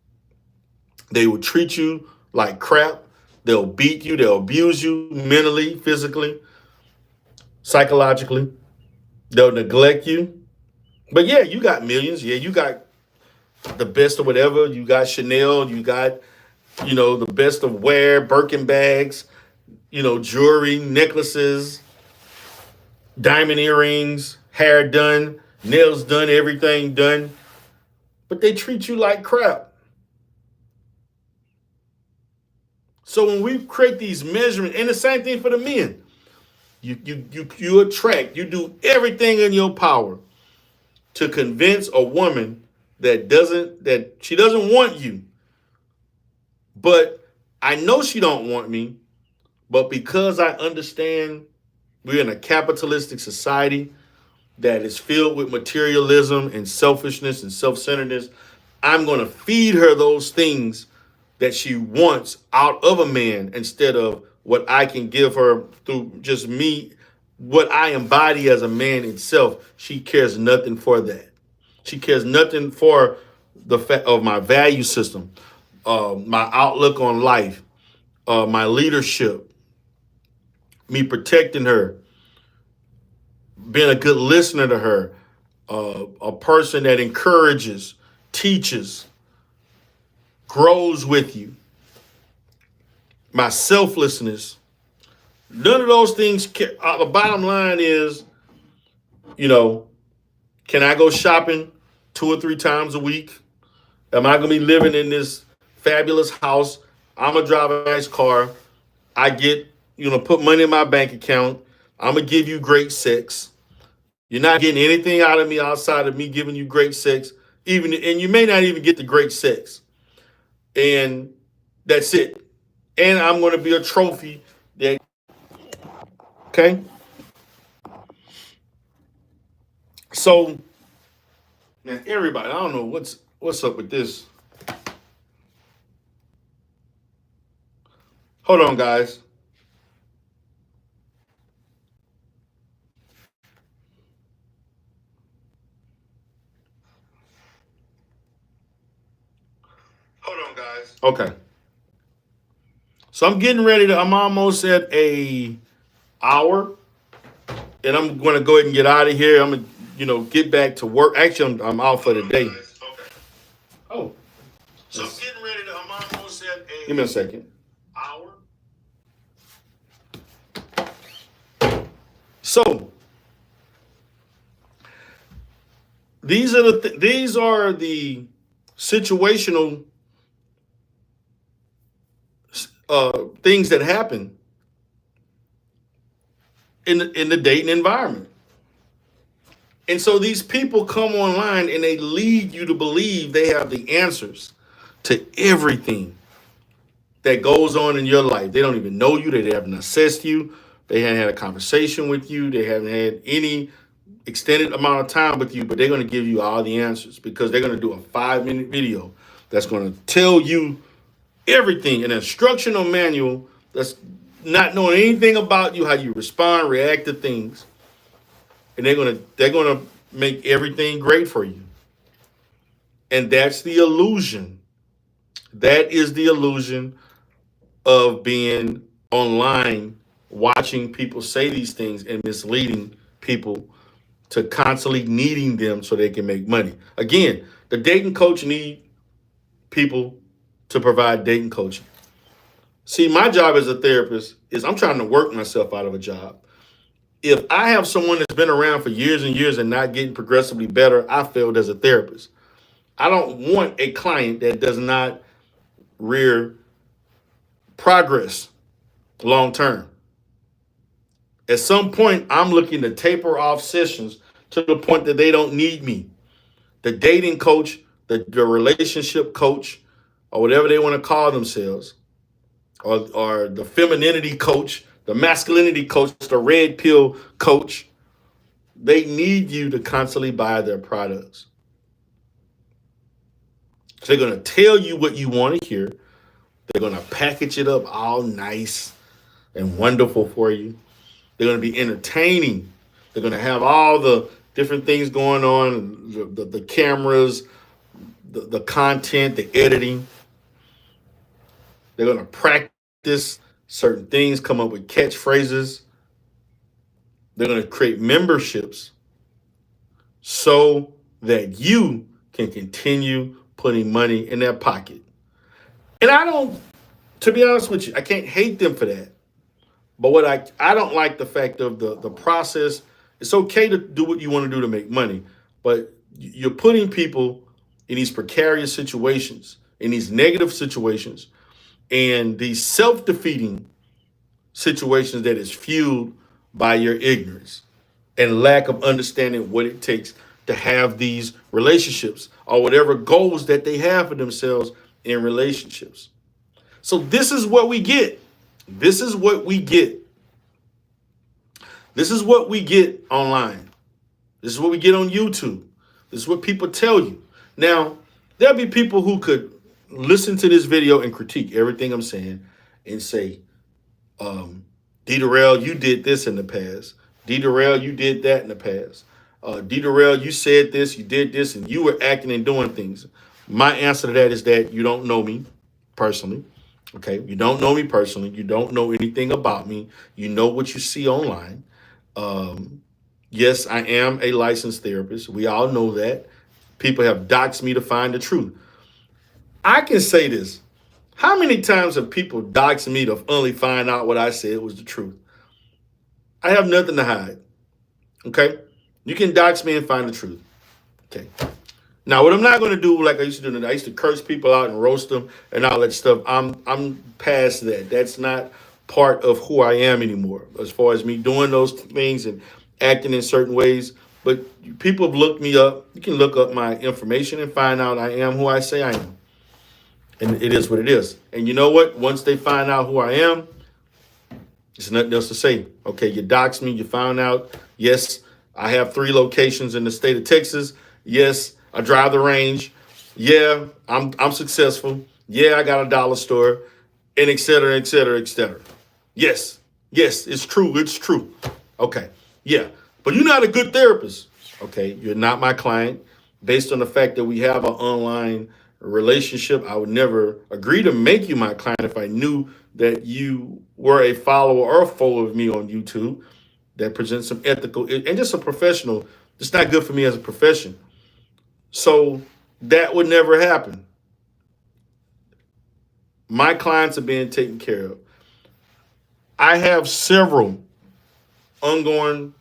They will treat you like crap. They'll beat you. They'll abuse you mentally, physically, psychologically. They'll neglect you. But yeah, you got millions. Yeah, you got the best of whatever. You got Chanel. You got, the best of wear, Birkin bags, jewelry, necklaces, diamond earrings, hair done, nails done, everything done. But they treat you like crap. So when we create these measurements, and the same thing for the men, you attract, you do everything in your power to convince a woman that she doesn't want you. But I know she don't want me, but because I understand We're in a capitalistic society that is filled with materialism and selfishness and self-centeredness. I'm going to feed her those things that she wants out of a man instead of what I can give her through just me, what I embody as a man itself. She cares nothing for that. She cares nothing for the fact of my value system, my outlook on life, my leadership, me protecting her, being a good listener to her, a person that encourages, teaches, grows with you, my selflessness. None of those things. The bottom line is, you know, can I go shopping 2 or 3 times a week? Am I going to be living in this fabulous house? I'm going to drive a nice car. I get, put money in my bank account. I'm going to give you great sex. You're not getting anything out of me outside of me giving you great sex. And you may not even get the great sex. And that's it. And I'm going to be a trophy. Okay? So, man, everybody, I don't know what's up with this. Hold on, guys. Okay. So I'm almost at a hour, and I'm going to go ahead and get out of here. I'm going to, get back to work. Actually, I'm out for the day. Okay. Oh. So I'm almost at a. Give me a second. Hour. So these are the situational things that happen in the dating environment. And so these people come online and they lead you to believe they have the answers to everything that goes on in your life. They don't even know you. They haven't assessed you. They haven't had a conversation with you. They haven't had any extended amount of time with you, but they're going to give you all the answers because they're going to do a 5-minute video that's going to tell you everything, an instructional manual that's not knowing anything about you, how you respond, react to things. And they're gonna make everything great for you. And that's the illusion. That is the illusion of being online, watching people say these things and misleading people to constantly needing them so they can make money. Again, the dating coach need people to provide dating coaching. See, my job as a therapist is I'm trying to work myself out of a job. If I have someone that's been around for years and years and not getting progressively better, I failed as a therapist. I don't want a client that does not rear progress long term. At some point, I'm looking to taper off sessions to the point that they don't need me. The dating coach, the relationship coach, or whatever they want to call themselves, or the femininity coach, the masculinity coach, the red pill coach, they need you to constantly buy their products. So they're going to tell you what you want to hear. They're going to package it up all nice and wonderful for you. They're going to be entertaining. They're going to have all the different things going on, the cameras, the content, the editing. They're going to practice certain things, come up with catchphrases. They're going to create memberships so that you can continue putting money in their pocket. And to be honest with you, I can't hate them for that. But what I don't like the fact of the process. It's okay to do what you want to do to make money, but you're putting people in these precarious situations, in these negative situations, and these self-defeating situations that is fueled by your ignorance and lack of understanding what it takes to have these relationships or whatever goals that they have for themselves in relationships. So this is what we get. This is what we get. This is what we get online. This is what we get on YouTube. This is what people tell you. Now, there'll be people who could listen to this video and critique everything I'm saying and say, D. Durrell, you did this in the past. D. Durrell, you did that in the past. D. Durrell, you said this, you did this, and you were acting and doing things. My answer to that is that you don't know me personally. Okay, you don't know me personally. You don't know anything about me. You know what you see online. Yes, I am a licensed therapist. We all know that. People have doxed me to find the truth. I can say this. How many times have people doxed me to only find out what I said was the truth? I have nothing to hide. Okay? You can dox me and find the truth. Okay. Now, what I'm not going to do, like I used to do, I used to curse people out and roast them and all that stuff. I'm past that. That's not part of who I am anymore, as far as me doing those things and acting in certain ways. But people have looked me up. You can look up my information and find out I am who I say I am. And it is what it is. And you know what? Once they find out who I am, there's nothing else to say. Okay, you doxed me. You found out. Yes, I have 3 locations in the state of Texas. Yes, I drive the range. Yeah, I'm successful. Yeah, I got a dollar store, and et cetera, et cetera, et cetera. Yes, it's true. It's true. Okay, yeah, but you're not a good therapist. Okay, you're not my client. Based on the fact that we have an online relationship, I would never agree to make you my client if I knew that you were a follower or a foe of me on YouTube that presents some ethical and just a professional. It's not good for me as a profession. So that would never happen. My clients are being taken care of. I have several ongoing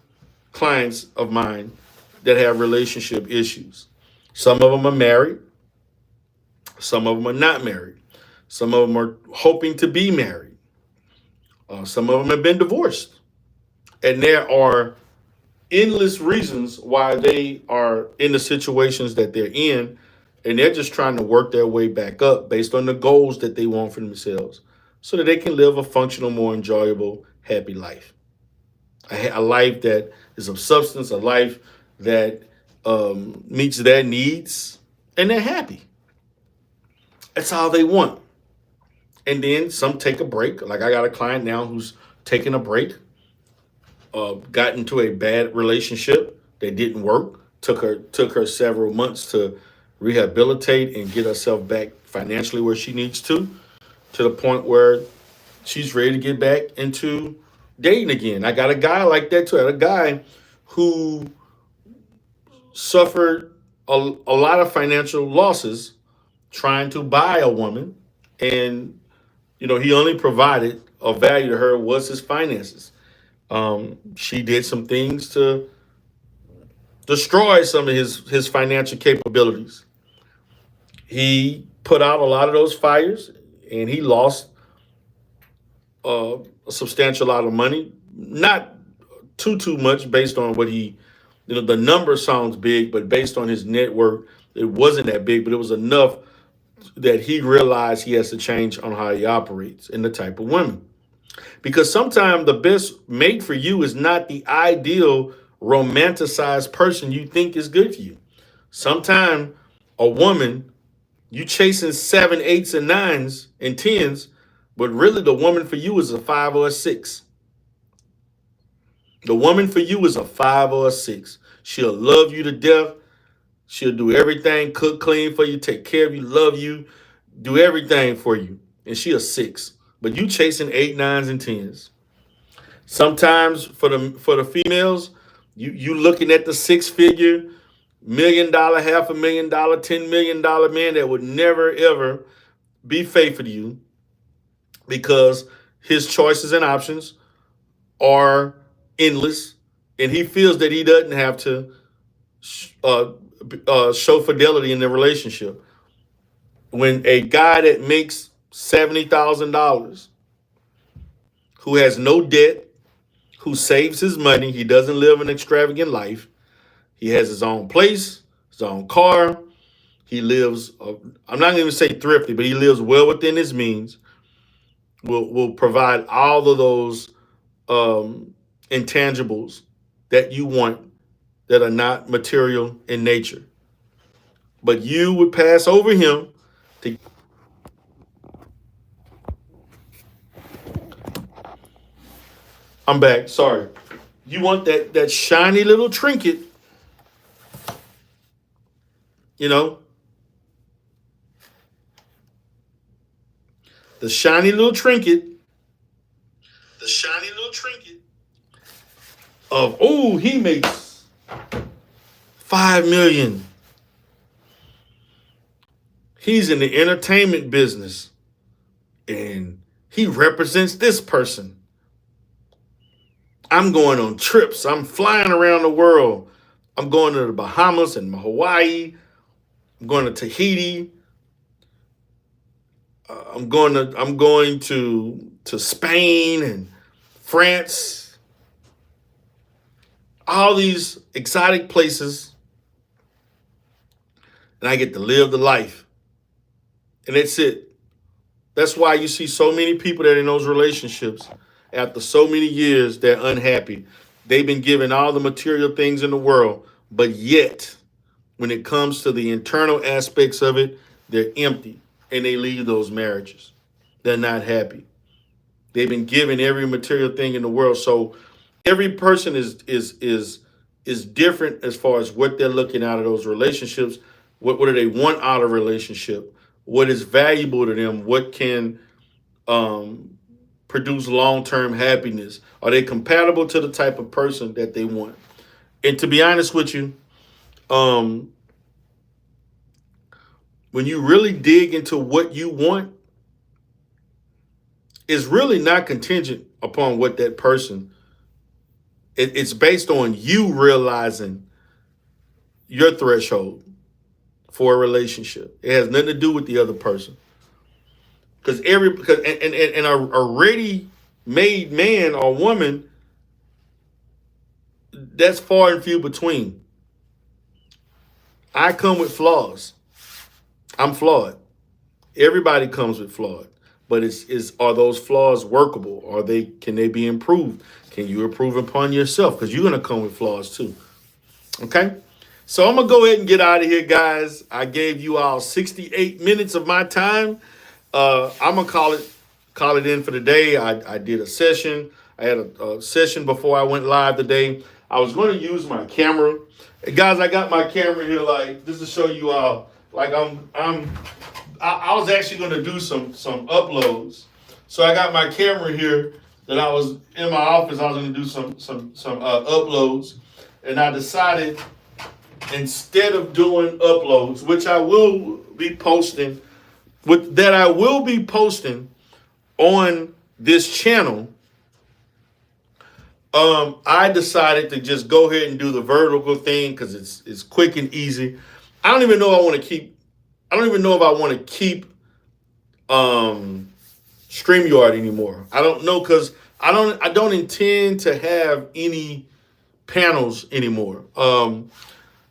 clients of mine that have relationship issues. Some of them are married. Some of them are not married. Some of them are hoping to be married. Some of them have been divorced. And there are endless reasons why they are in the situations that they're in. And they're just trying to work their way back up based on the goals that they want for themselves so that they can live a functional, more enjoyable, happy life. A life that is of substance, a life that meets their needs, and they're happy. That's all they want. And then some take a break. Like I got a client now who's taking a break, got into a bad relationship that didn't work. Took her several months to rehabilitate and get herself back financially where she needs to the point where she's ready to get back into dating again. I got a guy like that too. I had a guy who suffered a lot of financial losses trying to buy a woman, and he only provided a value to her was his finances. She did some things to destroy some of his financial capabilities. He put out a lot of those fires, and he lost a substantial lot of money. Not too much based on what he, the number sounds big, but based on his net worth, it wasn't that big, but it was enough that he realized he has to change on how he operates and the type of women. Because sometimes the best mate for you is not the ideal romanticized person you think is good for you. Sometimes a woman, you chasing 7, 8s, and 9s and 10s, but really the woman for you is a 5 or a 6. The woman for you is a 5 or a 6. She'll love you to death. She'll do everything, cook, clean for you, take care of you, love you, do everything for you. And she a 6. But you chasing 8, 9s, and 10s. Sometimes for the females, you looking at the 6-figure, $1 million, $500,000, $10 million man that would never ever be faithful to you because his choices and options are endless, and he feels that he doesn't have to show fidelity in the relationship. When a guy that makes $70,000, who has no debt, who saves his money, he doesn't live an extravagant life, he has his own place, his own car, he lives, I'm not going to say thrifty, but he lives well within his means, will provide all of those intangibles that you want that are not material in nature. But you would pass over him to. I'm back. Sorry. You want that shiny little trinket, you know, the shiny little trinket, the shiny little trinket of, oh, he makes 5 million. He's in the entertainment business and he represents this person. I'm going on trips. I'm flying around the world. I'm going to the Bahamas and Hawaii. I'm going to Tahiti. I'm going to Spain and France. All these exotic places, and I get to live the life. And that's it. That's why you see so many people that are in those relationships after so many years, they're unhappy. They've been given all the material things in the world, but yet, when it comes to the internal aspects of it, they're empty and they leave those marriages. They're not happy. They've been given every material thing in the world. So every person is different as far as what they're looking out of those relationships. What do they want out of a relationship? What is valuable to them? What can produce long-term happiness? Are they compatible to the type of person that they want? And to be honest with you, um, when you really dig into what you want, it's really not contingent upon what that person. It's based on you realizing your threshold for a relationship. It has nothing to do with the other person. Because a ready made man or woman, that's far and few between. I come with flaws. I'm flawed. Everybody comes with flaws. But is are those flaws workable? Can they be improved? Can you improve upon yourself? Because you're gonna come with flaws too. Okay? So I'm gonna go ahead and get out of here, guys. I gave you all 68 minutes of my time. I'm gonna call it in for the day. I did a session. I had a session before I went live today. I was going to use my camera, and guys. I got my camera here, like just to show you all. Like I was actually going to do some uploads, so I got my camera here. That I was in my office. I was going to do some uploads, and I decided instead of doing uploads, which I will be posting I will be posting on this channel, I decided to just go ahead and do the vertical thing because it's quick and easy. I don't even know if I want to keep. I don't even know if I want to keep StreamYard anymore. I don't know because I don't intend to have any panels anymore.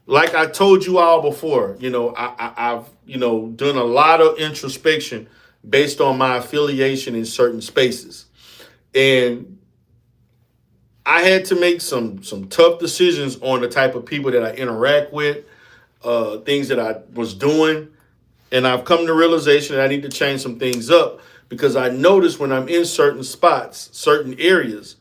Like I told you all before, I've done a lot of introspection based on my affiliation in certain spaces, and I had to make some tough decisions on the type of people that I interact with, things that I was doing, and I've come to the realization that I need to change some things up because I notice when I'm in certain spots, certain areas,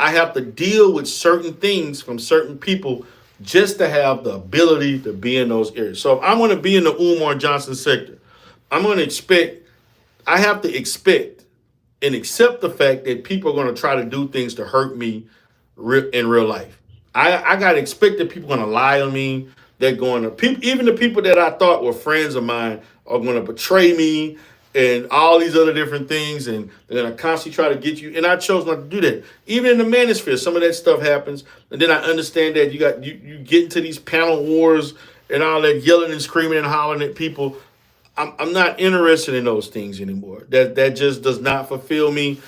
I have to deal with certain things from certain people just to have the ability to be in those areas. So if I'm going to be in the Umar Johnson sector, I have to expect and accept the fact that people are going to try to do things to hurt me in real life. I got to expect that people are going to lie on me. They're going to, even the people that I thought were friends of mine are going to betray me and all these other different things, and they're going to constantly try to get you. And I chose not to do that. Even in the manosphere, some of that stuff happens. And then I understand that you get into these panel wars and all that yelling and screaming and hollering at people. I'm not interested in those things anymore. That just does not fulfill me.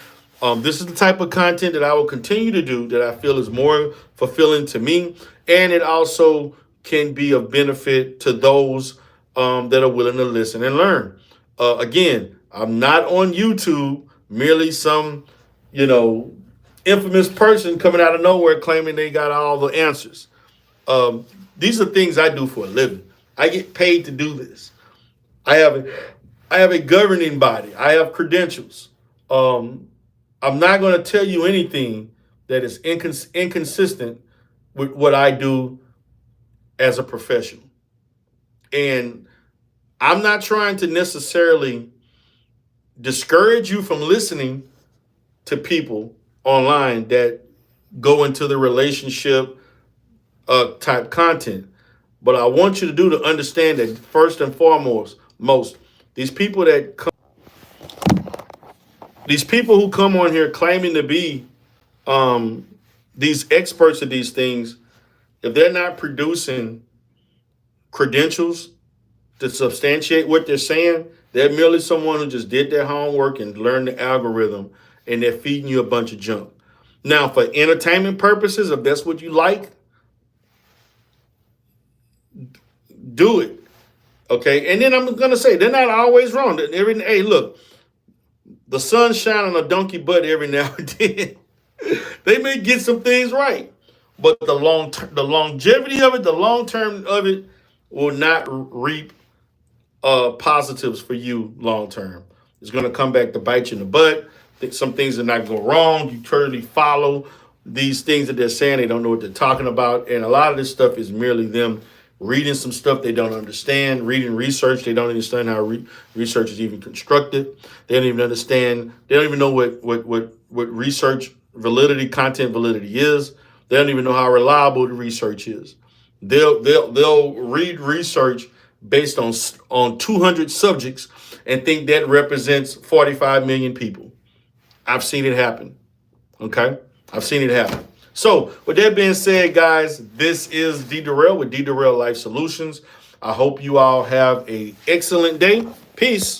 This is the type of content that I will continue to do that I feel is more fulfilling to me, and it also can be of benefit to those that are willing to listen and learn. Again, I'm not on YouTube merely some, influencer infamous person coming out of nowhere claiming they got all the answers. Um, these are things I do for a living. I get paid to do this. I have a, I have a governing body. I have credentials. Um, I'm not going to tell you anything that is inconsistent with what I do as a professional. And I'm not trying to necessarily discourage you from listening to people online that go into the relationship type content. But I want you to do to understand that first and foremost, most these people that come, these people who come on here claiming to be um, these experts of these things, if they're not producing credentials to substantiate what they're saying, they're merely someone who just did their homework and learned the algorithm, and they're feeding you a bunch of junk. Now, for entertainment purposes, if that's what you like, do it. Okay. And then I'm gonna say they're not always wrong. Hey, look, the sun shine on a donkey butt every now and then. They may get some things right, but the longevity of it, the long term of it, will not reap positives for you long term. It's going to come back to bite you in the butt. Some things are not go wrong. You totally follow these things that they're saying. They don't know what they're talking about, and a lot of this stuff is merely them reading some stuff they don't understand, reading research. They don't understand how research is even constructed. They don't even understand. They don't even know what research validity, content validity is. They don't even know how reliable the research is. They'll read research based on 200 subjects and think that represents 45 million people. I've seen it happen. Okay, I've seen it happen. So, with that being said, guys, this is D Durrell with D Durrell Life Solutions. I hope you all have an excellent day. Peace.